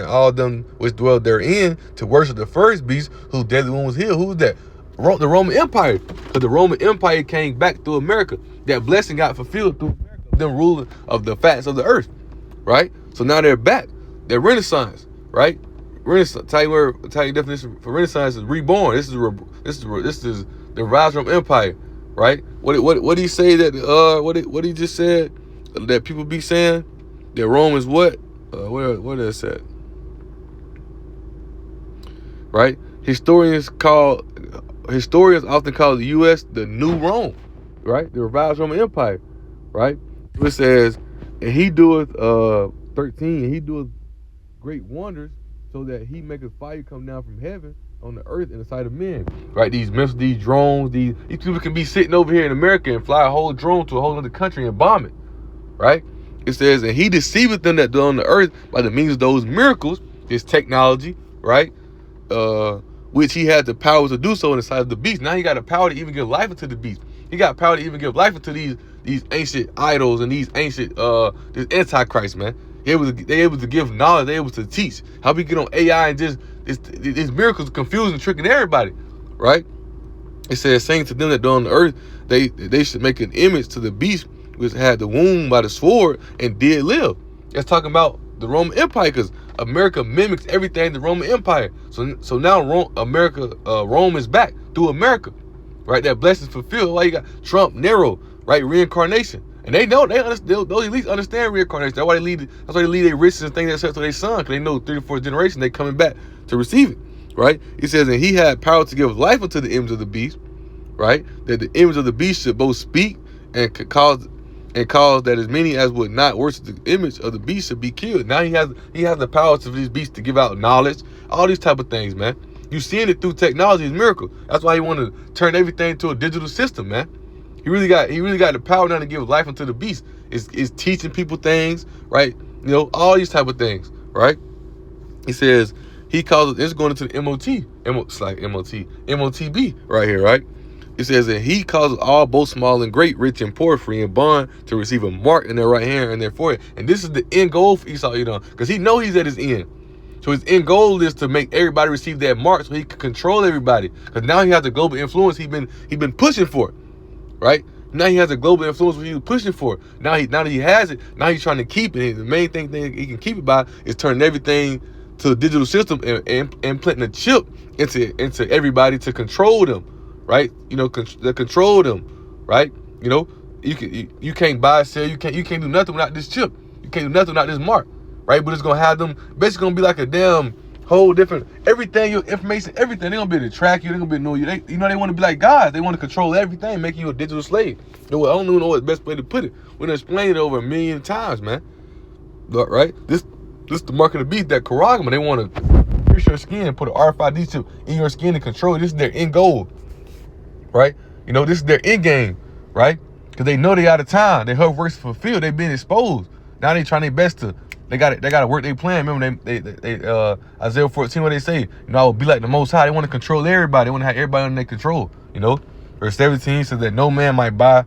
all them which dwell therein to worship the first beast, whose deadly wound was healed. Who was that? The Roman Empire. Because the Roman Empire came back through America. That blessing got fulfilled through America, them ruling of the facts of the earth, right? So now they're back. They're Renaissance, right? Renaissance. Tell you definition for Renaissance is reborn. This is the rise from empire, right? What did he say that what he just said that people be saying that Rome is what? What is that? Right? Historians often call the U.S. the New Rome, right? The revived Roman Empire, right? It says, and he doeth 13, and he doeth great wonders, so that he maketh fire come down from heaven on the earth in the sight of men. Right? These missiles, these drones, these people can be sitting over here in America and fly a whole drone to a whole other country and bomb it. Right? It says, and he deceiveth them that dwell on the earth by the means of those miracles, his technology, right? Which he had the power to do so in the sight of the beast. Now he got the power to even give life into the beast. He got power to even give life into these ancient idols and these ancient this Antichrist, man. They able to give knowledge. They able to teach. How we get on AI and just these miracles confusing, tricking everybody, right? It says, saying to them that dwell on the earth, they should make an image to the beast which had the wound by the sword and did live. That's talking about the Roman Empire, because America mimics everything the Roman Empire. So now Rome is back through America, right? That blessing's fulfilled. Why you got Trump, Nero, right? Reincarnation. And they know, those elites understand reincarnation. That's why they lead their riches and things that to their son, because they know 3 or 4 generations they coming back to receive it, right? He says, and he had power to give life unto the image of the beast, right? That the image of the beast should both speak and cause that as many as would not worship the image of the beast should be killed. Now he has the power to these beasts to give out knowledge, all these type of things, man. You seeing it through technology is a miracle. That's why he want to turn everything to a digital system, man. He really got the power now to give life unto the beast. Is teaching people things, right? You know, all these type of things, right? He says he calls it's going into the MOTB right here, right? It says that he causes all, both small and great, rich and poor, free and bond, to receive a mark in their right hand and their forehead. And this is the end goal for Esau, because he know he's at his end. So his end goal is to make everybody receive that mark so he can control everybody. Because now he has the global influence he been pushing for, right? Now he has a global influence what he was pushing for. Now that he has it, now he's trying to keep it. And the main thing he can keep it by is turning everything to a digital system and implanting a chip into everybody to control them, right? To control them, right? You can't buy, sell, you can't do nothing without this chip. You can't do nothing without this mark, right? But it's gonna have them basically gonna be like a damn whole different everything, your information, everything. They're gonna be able to track you. They're gonna be able to know you. They want to be like God. They want to control everything, making you a digital slave. I don't even know what the best way to put it. We done explained it over a million times, man. Right? This the mark of the beast, that Karagma. They want to pierce your skin, put an RFID chip in your skin to control it. This is their end goal, right? This is their end game, right? Because they know they out of time. Their hard work's fulfilled. They've been exposed. Now they trying their best to. They got to work their plan. Remember, they Isaiah 14, what they say, I will be like the Most High. They want to control everybody. They want to have everybody under their control. Verse 17 says that no man might buy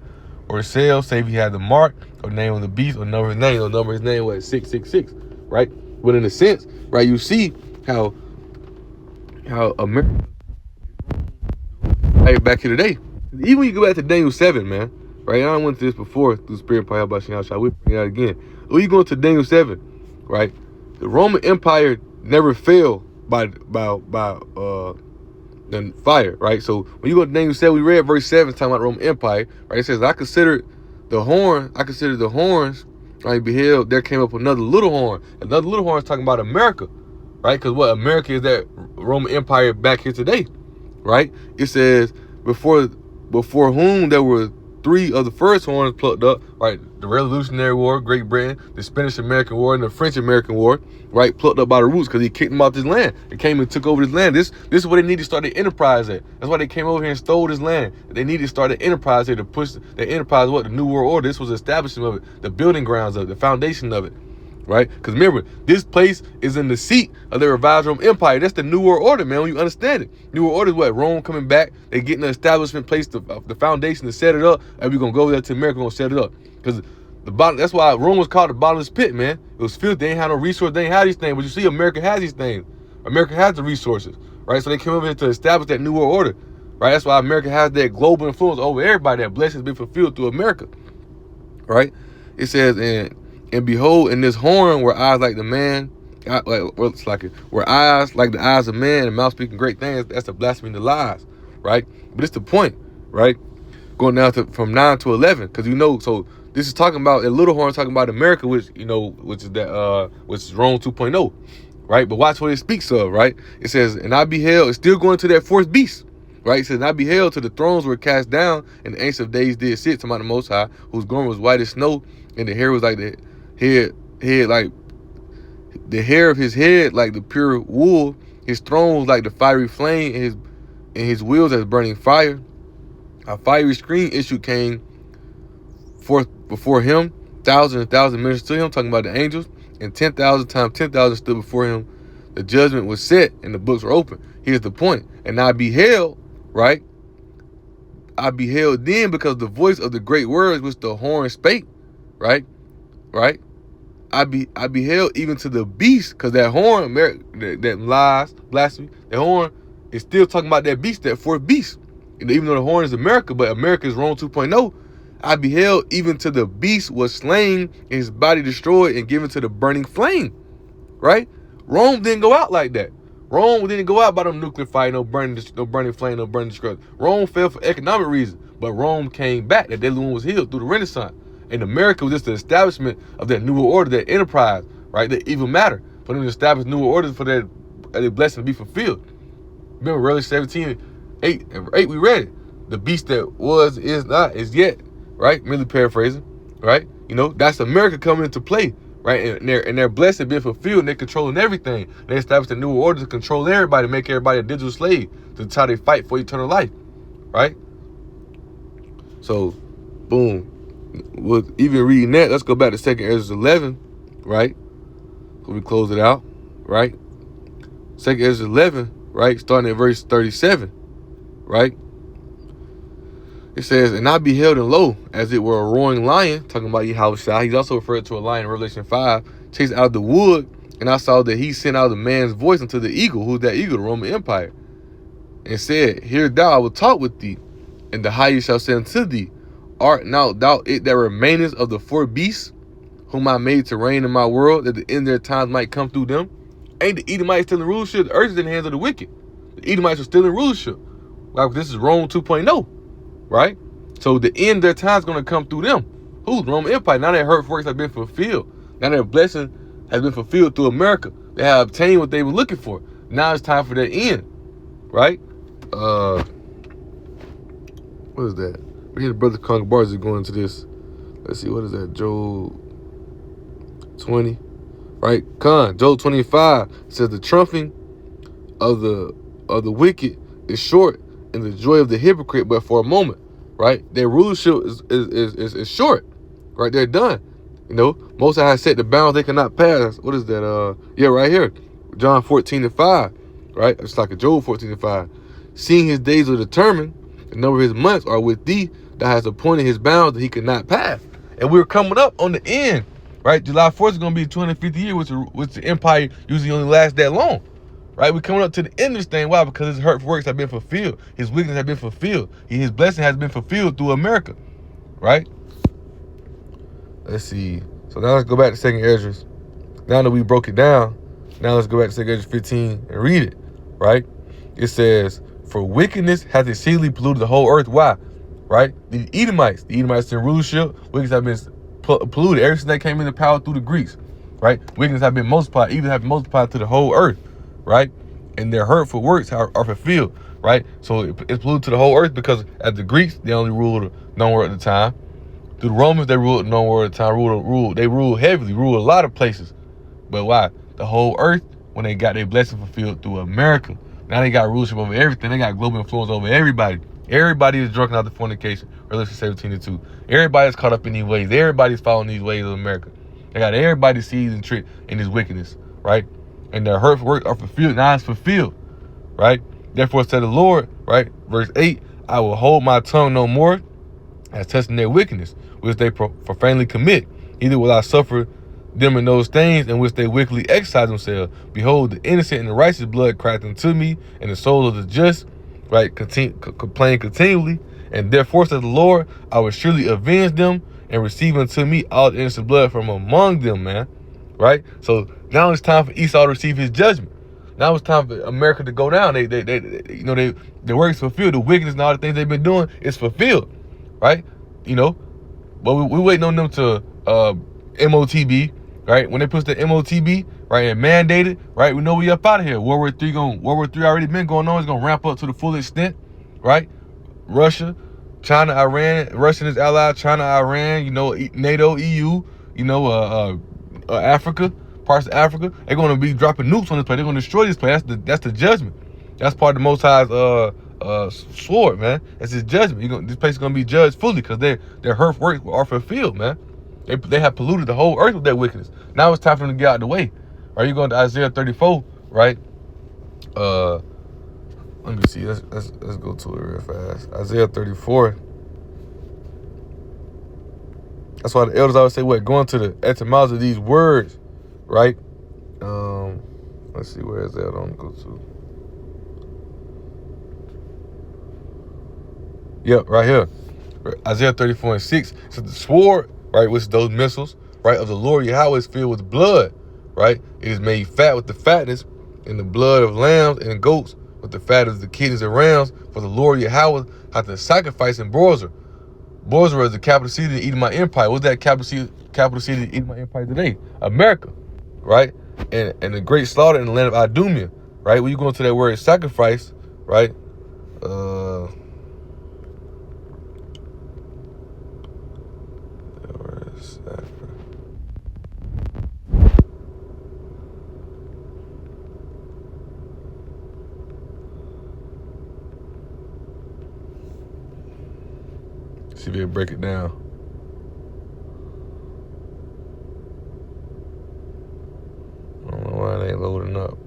or sell, save he had the mark or name of the beast or number his name. Or number his name was 666, right? But in a sense, right, you see how America back here today. Even when you go back to Daniel 7, man, right? I went through this before through Spirit Power by Shah. We'll bring it out again. When you go to Daniel 7, right? The Roman Empire never fell by the fire, right? So when you go to Daniel 7, we read verse 7 talking about the Roman Empire, right? It says, I considered the horn, I consider the horns, right, beheld, there came up another little horn. Another little horn is talking about America, right? Because what America is that Roman Empire back here today, right? It says, before whom there were 3 of the first horns plucked up, right? The Revolutionary War, Great Britain, the Spanish-American War, and the French-American War, right? Plucked up by the roots because he kicked them out this land. They came and took over this land. This is where they needed to start their enterprise at. That's why they came over here and stole this land. They needed to start an enterprise here to push their enterprise, what? The New World Order. This was the establishment of it, the building grounds of it, the foundation of it, right? Because remember, this place is in the seat of the revised Roman Empire. That's the New World Order, man, when you understand it. New World Order is what? Rome coming back. They getting the establishment place, the foundation to set it up, and we're going to go over there to America, we're going to set it up. Because that's why Rome was called the bottomless pit, man. It was filthy. They ain't had no resources. They ain't had these things. But you see, America has these things. America has the resources, right? So they came over here to establish that New World Order, right? That's why America has that global influence over everybody. That blessing has been fulfilled through America, right? It says, and behold, in this horn were eyes like the man, were eyes like the eyes of man, and mouth speaking great things. That's the blasphemy, the lies, right? But it's the point, right? Going down to from 9 to 11, because so this is talking about a little horn, talking about America, which is Rome 2.0, right? But watch what it speaks of, right? It says, and I beheld, it's still going to that fourth beast, right? It says, and I beheld till the thrones were cast down, and the ancient of days did sit, talking about the Most High, whose garment was white as snow, and the hair was like the head like the hair of his head like the pure wool. His throne was like the fiery flame, and his wheels as burning fire. A fiery screen issue came forth before him, thousands and thousands ministers to him, talking about the angels, and 10,000 times 10,000 stood before him. The judgment was set and the books were open. Here's the point. And I beheld, right? I beheld then, because the voice of the great words which the horn spake, right? Right? I beheld even to the beast, because that horn, that lies, blasphemy, that horn is still talking about that beast, that fourth beast. Even though the horn is America, but America is Rome 2.0. I beheld even to the beast was slain, and his body destroyed and given to the burning flame, right? Rome didn't go out like that. Rome didn't go out by no nuclear fire, no burning flame, no burning destruction. Rome fell for economic reasons, but Rome came back. That deadly wound was healed through the Renaissance. And America was just the establishment of that new order, that enterprise, right? That evil matter, for them to establish new orders for that blessing to be fulfilled. Remember, Revelation 17:8, we read it. The beast that was, is not, is yet, right? Merely paraphrasing, right? That's America coming into play, right? And their blessing being fulfilled, and they're controlling everything. They established a new order to control everybody, make everybody a digital slave. That's how they fight for eternal life, right? So, boom. With even reading that, let's go back to 2 Ezra 11, right? So we close it out, right? 2 Ezra 11, right? Starting at verse 37, right? It says, and I beheld, and lo, as it were a roaring lion, talking about Yahushua. He's also referred to a lion in Revelation 5, chased out of the wood, and I saw that he sent out a man's voice unto the eagle. Who's that eagle? The Roman Empire. And said, hear thou, I will talk with thee, and the highest shall say unto thee, art not thou it that remainest of the four beasts, whom I made to reign in my world, that the end of their times might come through them? Ain't the Edomites still in rulership? The earth is in the hands of the wicked. The Edomites are still in rulership. Like, this is Rome 2.0, right? So the end of their time is going to come through them. Who's the Roman Empire? Now their hurt works have been fulfilled. Now their blessing has been fulfilled through America. They have obtained what they were looking for. Now it's time for their end, right? What is that? We hear the brother Congo Bars is going into this. Let's see, what is that? Job 20, right? Job 25 says the trumpeting of the wicked is short, and the joy of the hypocrite but for a moment, right? Their rulership is short, right? They're done. Most High set the bounds they cannot pass. What is that? Right here, John 14:5, right? It's like a Job 14:5. Seeing his days are determined, the number of his months are with thee, that has appointed his bounds that he could not pass. And we're coming up on the end, right? July 4th is going to be 250 years, which the empire usually only lasts that long, right? We're coming up to the end of this thing. Why? Because his hurt works have been fulfilled. His wickedness has been fulfilled. His blessing has been fulfilled through America, right? Let's see. So now let's go back to 2 Ezra. Now that we broke it down, now let's go back to 2 Ezra 15 and read it, right? It says, for wickedness hath exceedingly polluted the whole earth. Why? right? The Edomites in rulership, wickedness have been polluted ever since they came into power through the Greeks, right? Wickedness have been multiplied, even have been multiplied to the whole earth, right? And their hurtful works are fulfilled, right? So it's polluted to the whole earth because as the Greeks, they only ruled nowhere at the time. Through the Romans, they ruled nowhere at the time. They ruled heavily, ruled a lot of places. But why? The whole earth, when they got their blessing fulfilled through America, now they got rulership over everything. They got global influence over everybody. Everybody is drunken out the fornication, Revelation 17:2. Everybody's caught up in these ways. Everybody's following these ways of America. They got everybody seized and tricked in this wickedness, right? And their hurtful works are fulfilled. Now it's fulfilled, right? Therefore said the Lord, right? Verse 8, I will hold my tongue no more as testing their wickedness, which they profanely commit. Neither will I suffer them in those things in which they wickedly exercise themselves. Behold, the innocent and the righteous blood crieth unto me, and the soul of the just, right, complain continually. And therefore says the Lord, I will surely avenge them and receive unto me all the innocent blood from among them, man. Right? So now it's time for Esau to receive his judgment. Now it's time for America to go down. The work is fulfilled. The wickedness and all the things they've been doing is fulfilled. Right? But we waiting on them to MOTB, right? When they push the MOTB, right, and mandate it, right, we know we up out of here. World War III already been going on. It's gonna ramp up to the full extent, right? Russia, China, Iran, Russia and its allies, China, Iran, NATO, EU, Africa, parts of Africa, they're gonna be dropping nukes on this place. They're gonna destroy this place. That's the judgment. That's part of the Most High's sword, man. That's his judgment. This place is gonna be judged fully because their hurt works are fulfilled, man. They have polluted the whole earth with their wickedness. Now it's time for them to get out of the way. Are you going to Isaiah 34, right? Let me see. Let's go to it real fast. Isaiah 34. That's why the elders always say, going to the etymology of these words, right? Let's see, where is that? I'm going to go to. Yep, right here. Isaiah 34:6. So the sword, right, which is those missiles, right, of the Lord Yahweh is filled with blood, right? It is made fat with the fatness and the blood of lambs and goats with the fat of the kidneys and rams. For the Lord Yahweh hath to sacrifice in Bozrah. Bozrah is the capital city of the Edomite Empire. What's that capital city of the Edomite Empire today? America, right? And the great slaughter in the land of Idumea, right? When you go into that word sacrifice, right? See if they break it down. I don't know why it ain't loading up.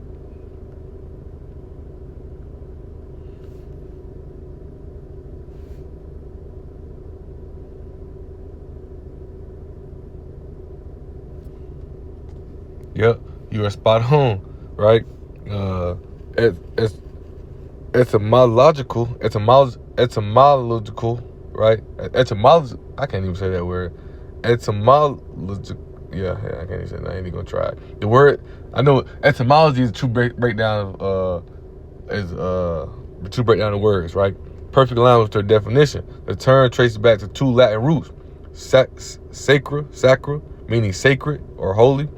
Yep, you are spot on, right? Etymological, right? Etymology, I can't even say that word. Etymological, yeah, I can't even say that. I ain't even gonna try it. The word, I know etymology is a true breakdown of, the true breakdown of words, right? Perfect alignment with their definition. The term traces back to two Latin roots: sacra, meaning sacred or holy;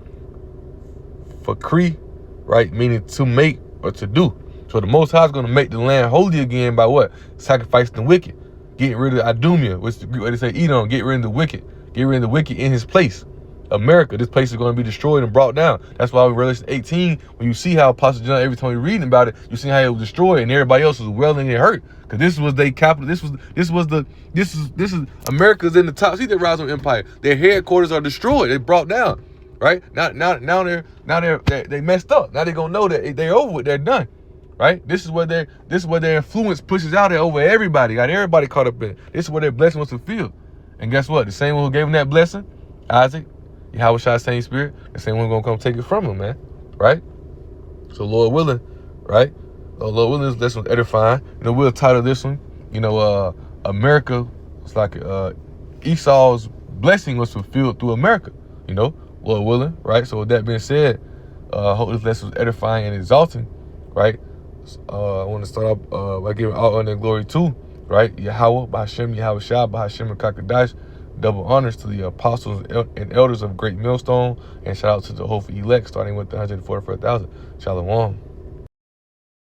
facri, right, meaning to make or to do. So the Most High is going to make the land holy again by what? Sacrificing the wicked, getting rid of Idumea, which they say Edom, get rid of the wicked, in his place. America, this place is going to be destroyed and brought down. That's why in Revelation 18, when you see how Apostle John, every time you're reading about it, you see how it was destroyed and everybody else was wailing and hurt. Because this was their capital. This is America's in the top. See the rise of empire. Their headquarters are destroyed. They brought down. Right? Now they messed up. Now they're gonna know that they're over with, they're done. Right? This is where their influence pushes out there over everybody. Got everybody caught up in it. This is where their blessing was fulfilled. And guess what? The same one who gave him that blessing, Isaac, Yahweh Shai, same spirit, the same one gonna come take it from him, man. Right? So Lord willing, right? Lord willing, this lesson was edifying. We'll title this one, America. It's like Esau's blessing was fulfilled through America, Lord willing, right? So with that being said, I hope this lesson was edifying and exalting, right? I want to start off by giving all honor and glory to right? Yahweh, Bahashem, Yahweh Shah, Bahashem, and Kakadash. Double honors to the apostles and elders of Great Millstone. And shout out to the Jehovah elect, starting with the 144,000. Shalom.